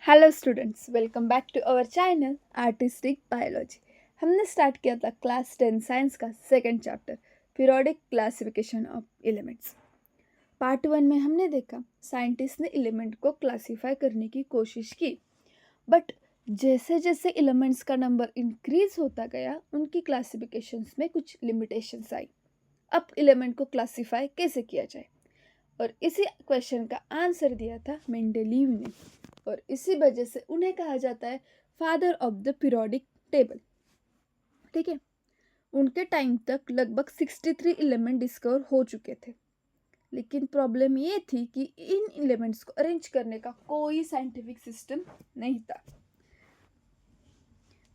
Hello students, welcome back to our channel artistic biology. हमने start किया था class 10 science का second chapter periodic classification of elements. Part 1 में हमने देखा साइंटिस्ट ने एलिमेंट को क्लासिफाई करने की कोशिश की, बट जैसे जैसे एलिमेंट्स का नंबर इंक्रीज होता गया उनकी क्लासिफिकेशंस में कुछ लिमिटेशंस आई। अब एलिमेंट को क्लासिफाई कैसे किया जाए, और इसी क्वेश्चन का आंसर दिया था मेंडेलीव ने, और इसी वजह से उन्हें कहा जाता है father of the periodic table. ठीक है, उनके टाइम तक लगभग 63 एलिमेंट डिस्कवर हो चुके थे, लेकिन प्रॉब्लम ये थी कि इन एलिमेंट्स को अरेंज करने का कोई साइंटिफिक सिस्टम नहीं था।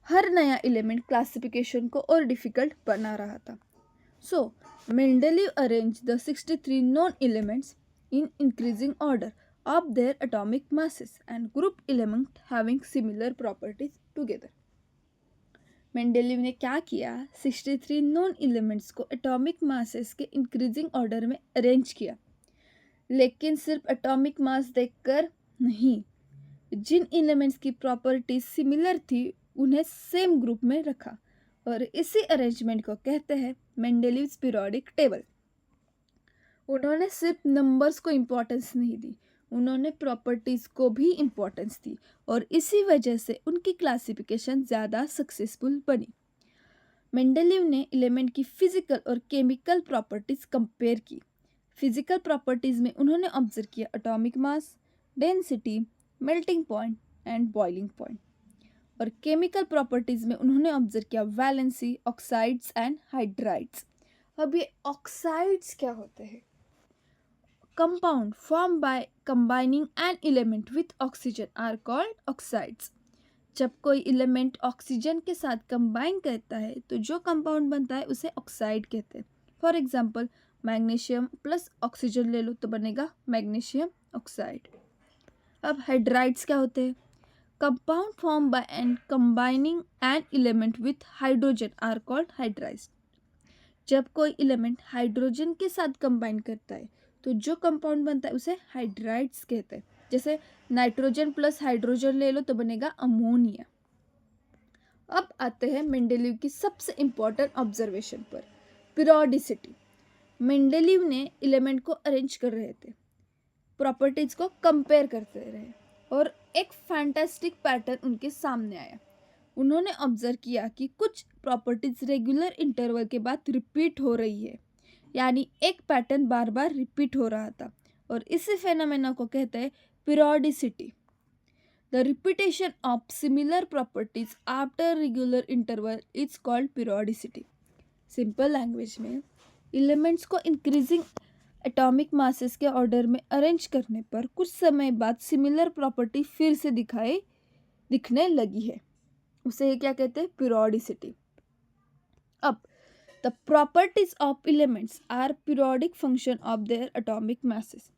हर नया एलिमेंट क्लासिफिकेशन को और डिफिकल्ट बना रहा था। So, Mendeleev arranged the 63 known elements in increasing order of their atomic masses and grouped elements having similar properties together. Mendeleev ने क्या किया, 63 नॉन एलिमेंट्स को एटॉमिक मासेस के इंक्रीजिंग ऑर्डर में अरेंज किया, लेकिन सिर्फ एटॉमिक मास देखकर नहीं, जिन एलिमेंट्स की प्रॉपर्टीज सिमिलर थी उन्हें सेम ग्रुप में रखा, और इसी अरेंजमेंट को कहते हैं मेंडेलीव्स पीरियोडिक टेबल। उन्होंने सिर्फ नंबर्स को इम्पोर्टेंस नहीं दी, उन्होंने प्रॉपर्टीज को भी इम्पोर्टेंस दी, और इसी वजह से उनकी क्लासिफिकेशन ज़्यादा सक्सेसफुल बनी। मेंडेलीव ने एलिमेंट की फिजिकल और केमिकल प्रॉपर्टीज कंपेयर की। फिजिकल प्रॉपर्टीज में उन्होंने ऑब्जर्व किया atomic mass, density, melting point and boiling point, और केमिकल प्रॉपर्टीज में उन्होंने ऑब्जर्व किया वैलेंसी, ऑक्साइड्स एंड हाइड्राइड्स। अब ये ऑक्साइड्स क्या होते हैं? Compound form by combining an element with oxygen are called oxides. जब कोई एलिमेंट ऑक्सीजन के साथ कंबाइन करता है तो जो कंपाउंड बनता है उसे ऑक्साइड कहते हैं। For example, magnesium plus oxygen ले लो तो बनेगा मैग्नीशियम ऑक्साइड। अब हाइड्राइड्स क्या होते हैं? Compound form by and combining an element with hydrogen are called hydrides. जब कोई एलिमेंट हाइड्रोजन के साथ कंबाइन करता है तो जो कंपाउंड बनता है उसे हाइड्राइड्स कहते हैं। जैसे नाइट्रोजन प्लस हाइड्रोजन ले लो तो बनेगा अमोनिया। अब आते हैं मेंडेलीव की सबसे इंपॉर्टेंट ऑब्जर्वेशन पर, पीरियोडिसिटी। मेंडेलीव ने एलिमेंट को अरेंज कर रहे थे, प्रॉपर्टीज को कंपेयर करते रहे, और एक फैंटास्टिक पैटर्न उनके सामने आया। उन्होंने ऑब्जर्व किया कि कुछ प्रॉपर्टीज रेगुलर इंटरवल के बाद रिपीट हो रही है, यानी एक पैटर्न बार बार रिपीट हो रहा था, और इसी फेनोमेना को कहते हैं periodicity. The repetition of similar properties after regular interval is called periodicity. Simple language में, एलिमेंट्स को इंक्रीजिंग एटॉमिक मासेस के ऑर्डर में अरेंज करने पर कुछ समय बाद सिमिलर प्रॉपर्टी फिर से दिखने लगी है, उसे क्या कहते हैं? पीरियोडिसिटी। अब the properties of elements are periodic function of their atomic masses.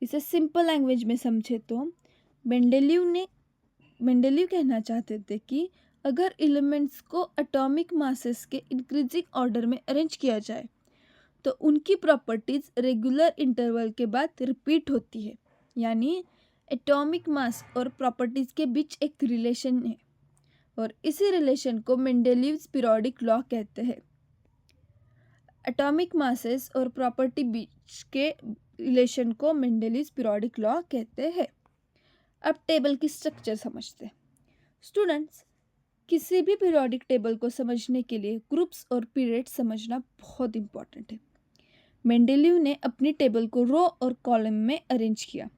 इसे सिंपल लैंग्वेज में समझे तो मेंडेलीव कहना चाहते थे कि अगर एलिमेंट्स को एटॉमिक मासेस के इंक्रीजिंग ऑर्डर में अरेंज किया जाए तो उनकी प्रॉपर्टीज रेगुलर इंटरवल के बाद रिपीट होती है, यानी एटॉमिक मास और प्रॉपर्टीज के बीच एक रिलेशन है, और इसी रिलेशन को मेंडेलीव्स पीरियोडिक लॉ कहते हैं। एटॉमिक मासेस और प्रॉपर्टी बीच के रिलेशन को मेंडेलीव्स पीरियोडिक लॉ कहते हैं। अब टेबल की स्ट्रक्चर समझते हैं। स्टूडेंट्स, किसी भी पीरियोडिक टेबल को समझने के लिए ग्रुप्स और पीरियड समझना बहुत इंपॉर्टेंट है। मेंडेलीव ने अपनी टेबल को रो और कॉलम में अरेंज किया।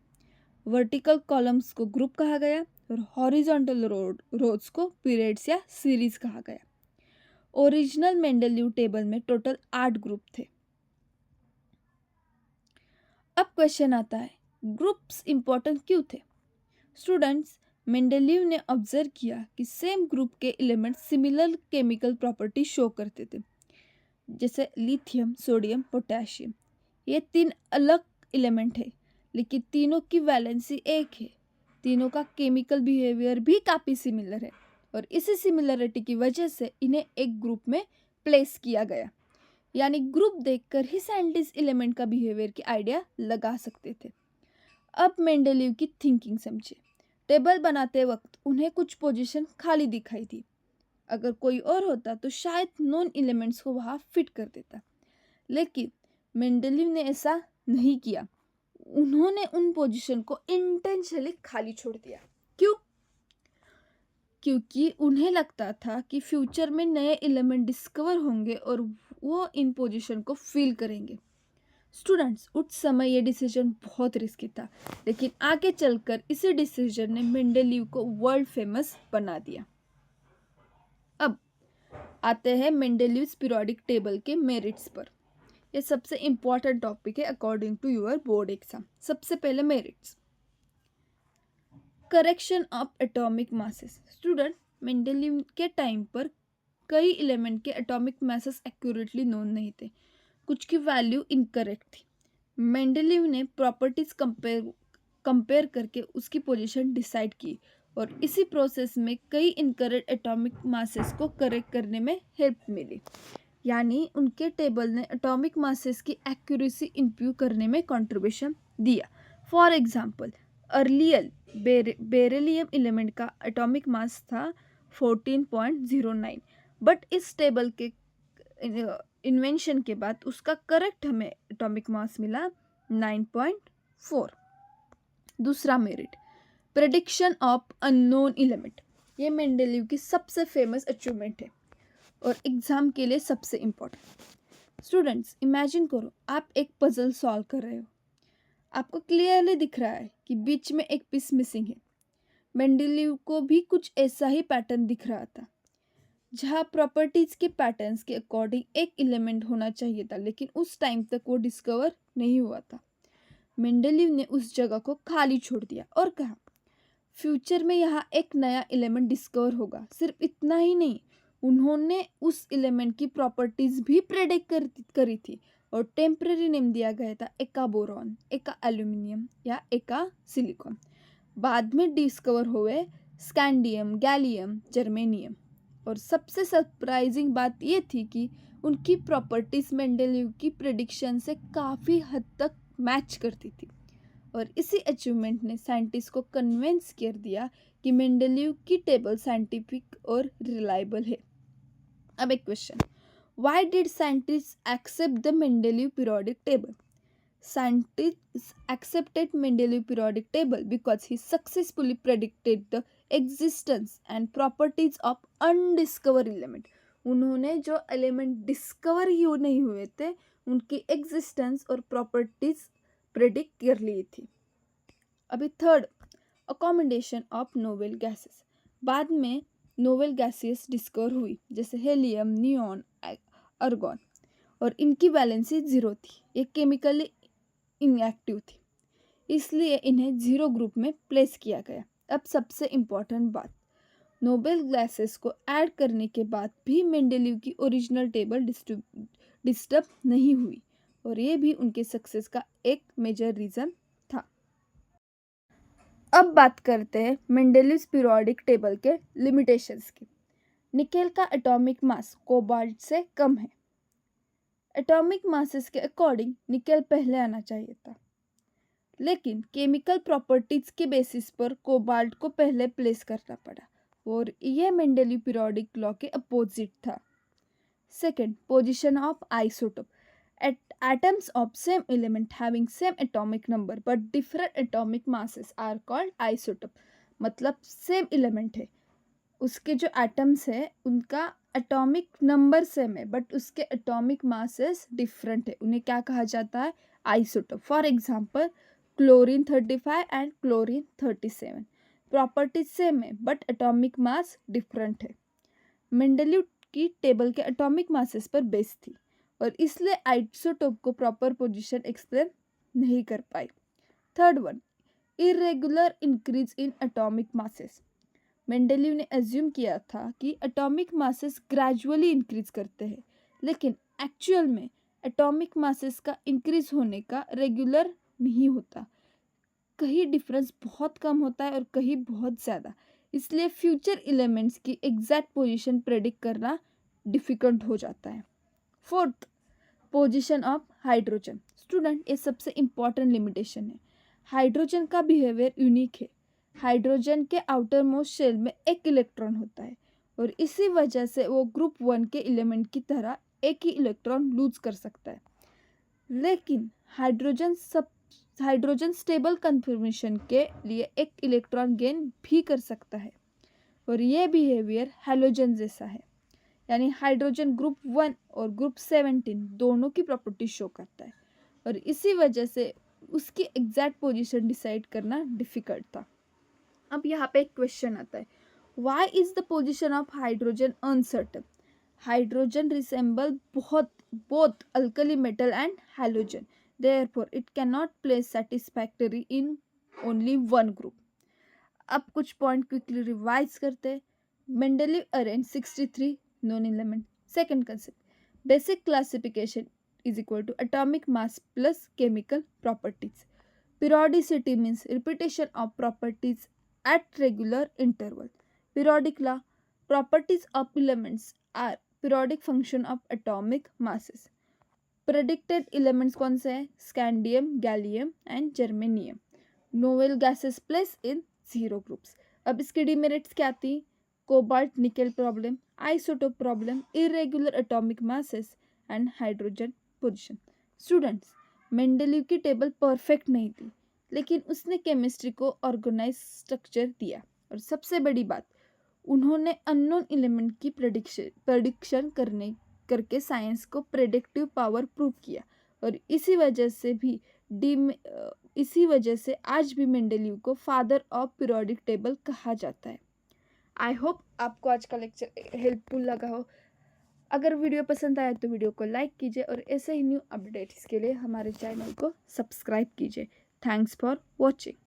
वर्टिकल कॉलम्स को ग्रुप कहा गया और हॉरिजॉन्टल रोज को पीरियड्स या सीरीज कहा गया। ओरिजिनल मेंडेलीव टेबल में टोटल 8 ग्रुप थे। अब क्वेश्चन आता है, ग्रुप्स इंपॉर्टेंट क्यों थे? स्टूडेंट्स, मेंडेलीव ने ऑब्जर्व किया कि सेम ग्रुप के elements similar chemical property show करते थे, जैसे लिथियम, सोडियम, पोटेशियम। ये 3 अलग एलिमेंट है, लेकिन तीनों की वैलेंसी एक है। तीनों का केमिकल बिहेवियर भी काफ़ी सिमिलर है, और इसी सिमिलरिटी की वजह से इन्हें एक ग्रुप में प्लेस किया गया, यानी ग्रुप देखकर ही साइंटिस्ट एलिमेंट का बिहेवियर की आइडिया लगा सकते थे। अब मेंडेलीव की थिंकिंग समझे। टेबल बनाते वक्त उन्हें कुछ पोजीशन खाली दिखाई दी। अगर कोई और होता तो शायद नॉन एलिमेंट्स को वहाँ फिट कर देता, लेकिन मेंडलीव ने ऐसा नहीं किया। उन्होंने उन पोजीशन को इंटेंशनली खाली छोड़ दिया। क्यों? क्योंकि उन्हें लगता था कि फ्यूचर में नए एलिमेंट डिस्कवर होंगे और वो इन पोजीशन को फिल करेंगे। स्टूडेंट्स, उस समय ये डिसीजन बहुत रिस्की था, लेकिन आगे चलकर इसी डिसीजन ने मेंडलीव को वर्ल्ड फेमस बना दिया। अब आते हैं मेंडलीव्स पीरियोडिक टेबल के मेरिट्स पर। ये सबसे इम्पॉर्टेंट टॉपिक है according to your board exam. सबसे पहले merits. Correction of atomic masses. Student, Mendeleev के टाइम पर कई एलिमेंट के एटॉमिक मासेस एक्यूरेटली नोन नहीं थे, कुछ की वैल्यू इनकरेक्ट थी। मेंडलीव ने प्रॉपर्टीज कंपेयर करके उसकी पोजीशन डिसाइड की और इसी प्रोसेस में कई इनकरेक्ट एटॉमिक मासेस को करेक्ट करने में हेल्प मिली। यानी उनके टेबल ने एटॉमिक मासेस की एक्यूरेसी इंप्रूव करने में कंट्रीब्यूशन दिया। For example, earlier beryllium element का एटॉमिक मास था 14.09, बट इस टेबल के इन्वेंशन के बाद उसका करेक्ट हमें एटॉमिक मास मिला 9.4। दूसरा merit, prediction of unknown element. ये मेंडलीव की सबसे फेमस अचीवमेंट है और एग्जाम के लिए सबसे इम्पोर्टेंट। स्टूडेंट्स, इमेजिन करो आप एक पजल सॉल्व कर रहे हो। आपको क्लियरली दिख रहा है कि बीच में एक पीस मिसिंग है। मेंडलीव को भी कुछ ऐसा ही पैटर्न दिख रहा था, जहाँ प्रॉपर्टीज के पैटर्न्स के अकॉर्डिंग एक एलिमेंट होना चाहिए था, लेकिन उस टाइम तक वो डिस्कवर नहीं हुआ था। मेंडलीव ने उस जगह को खाली छोड़ दिया और कहा फ्यूचर में यहाँ एक नया एलिमेंट डिस्कवर होगा। सिर्फ इतना ही नहीं, उन्होंने उस एलिमेंट की प्रॉपर्टीज भी प्रेडिक्ट करी थी और टेम्परेरी नेम दिया गया था एका बोरॉन, एका एल्यूमिनियम या एका सिलिकॉन। बाद में डिस्कवर हुए स्कैंडियम, गैलियम, जर्मेनियम। और सबसे सरप्राइजिंग बात ये थी कि उनकी प्रॉपर्टीज मेंडलीव की प्रेडिक्शन से काफ़ी हद तक मैच करती थी और इसी अचीवमेंट ने साइंटिस्ट को कन्विंस कर दिया कि मेंडलीव की टेबल साइंटिफिक और रिलायबल है। अब एक question, why did scientist accept the Mendeleev periodic table? Scientists accepted Mendeleev periodic table because he successfully predicted the existence and properties of undiscovered element. उन्होंने जो एलिमेंट डिस्कवर ही नहीं हुए थे उनकी एग्जिस्टेंस और प्रॉपर्टीज प्रेडिक्ट कर ली थी। अभी third, accommodation of novel gases. बाद में नोवेल गैसेस डिस्कवर हुई जैसे हेलियम, नियॉन, आर्गॉन, और इनकी वैलेंसी 0 थी। ये केमिकली इनएक्टिव थी, इसलिए इन्हें 0 ग्रुप में प्लेस किया गया। अब सबसे इम्पॉर्टेंट बात, नोबेल गैसेस को ऐड करने के बाद भी मेंडलीव की ओरिजिनल टेबल डिस्टर्ब नहीं हुई और ये भी उनके सक्सेस का एक मेजर रीज़न था। अब बात करते हैं मेंडलीव पीरियोडिक टेबल के लिमिटेशंस की। निकेल का एटॉमिक मास कोबाल्ट से कम है। एटॉमिक मासेस के अकॉर्डिंग निकेल पहले आना चाहिए था, लेकिन केमिकल प्रॉपर्टीज के बेसिस पर कोबाल्ट को पहले प्लेस करना पड़ा और यह मेंडलीव पीरियोडिक लॉ के अपोजिट था। Second, position of isotope. Atoms of same element having same atomic number but different atomic masses are called isotope। मतलब सेम एलिमेंट है, उसके जो एटम्स है उनका एटॉमिक नंबर सेम है बट उसके एटॉमिक मासेस डिफरेंट है, उन्हें क्या कहा जाता है? Isotope. For example, chlorine 35 and chlorine 37, properties same है बट एटॉमिक मास डिफरेंट है। मेंडलीव की टेबल के एटॉमिक मासेस पर बेस थी और इसलिए आइसोटोप को प्रॉपर पोजीशन एक्सप्लेन नहीं कर पाई। Third one, irregular increase in atomic masses. Mendeleev ने एज्यूम किया था कि एटॉमिक मासेस ग्रेजुअली इंक्रीज करते हैं, लेकिन एक्चुअल में एटॉमिक मासेस का इंक्रीज होने का रेगुलर नहीं होता। कहीं डिफरेंस बहुत कम होता है और कहीं बहुत ज़्यादा, इसलिए फ्यूचर एलिमेंट्स की एग्जैक्ट पोजीशन प्रेडिक्ट करना डिफ़िकल्ट हो जाता है। Fourth, position of hydrogen. Student, ये सबसे इम्पॉर्टेंट लिमिटेशन है। हाइड्रोजन का बिहेवियर यूनिक है। हाइड्रोजन के आउटर मोस्ट शेल में एक इलेक्ट्रॉन होता है और इसी वजह से वो ग्रुप 1 के एलिमेंट की तरह एक ही इलेक्ट्रॉन लूज कर सकता है। लेकिन हाइड्रोजन स्टेबल कन्फर्मेशन के लिए एक इलेक्ट्रॉन गेन भी कर सकता है और ये बिहेवियर हैलोजन जैसा है, यानी हाइड्रोजन ग्रुप 1 और ग्रुप 17 दोनों की प्रॉपर्टी शो करता है और इसी वजह से उसकी एग्जैक्ट पोजीशन डिसाइड करना डिफिकल्ट था। अब यहाँ पे एक क्वेश्चन आता है, why is the position of hydrogen uncertain? Hydrogen resemble both alkali metal and halogen, therefore it cannot place satisfactory in only one group. अब कुछ पॉइंट क्विकली रिवाइज करते हैं। Mendeleev arrange 63 non element. Second concept, basic classification is equal to atomic mass plus chemical properties. Periodicity means repetition of properties at regular interval. Periodic law, properties of elements are periodic function of atomic masses. Predicted elements कौन से हैं? Scandium, gallium and germanium. Novel gases place in 0 groups. अब इसकी demerits क्या थी? Cobalt nickel problem, isotope problem, irregular atomic masses and hydrogen position. Students, Mendeleev की table perfect नहीं थी, लेकिन उसने केमिस्ट्री को ऑर्गेनाइज स्ट्रक्चर दिया और सबसे बड़ी बात, उन्होंने अननोन एलिमेंट की प्रेडिक्शन करके साइंस को प्रेडिक्टिव पावर प्रूव किया और इसी वजह से आज भी मेंडलीव को फादर ऑफ पीरियोडिक टेबल कहा जाता है. आई होप आपको आज का लेक्चर हेल्पफुल लगा हो. अगर वीडियो पसंद आया तो वीडियो को लाइक कीजिए और ऐसे ही न्यू अपडेट्स के लिए हमारे चैनल को सब्सक्राइब कीजिए. Thanks for watching.